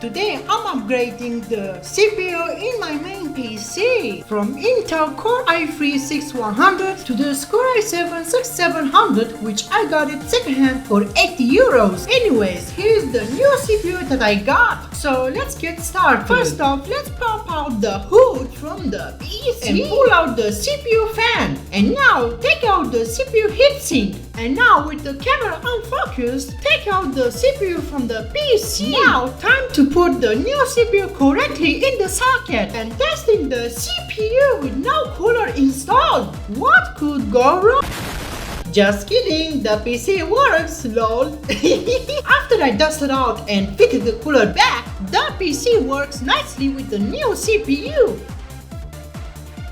Today I'm upgrading the CPU in my main PC from Intel Core i3-6100 to the Core i7-6700, which I got it secondhand for 80 euros. Anyways, here's the new CPU that I got. So let's get started. First off, let's pop out the hood from the PC and pull out the CPU fan. And now take out the CPU heatsink. And now with the camera unfocused, take out the CPU from the PC. Now time to put the new CPU correctly in the socket and testing the CPU with no cooler installed. What could go wrong? Just kidding, the PC works, lol. After I dusted out and fitted the cooler back, the PC works nicely with the new CPU.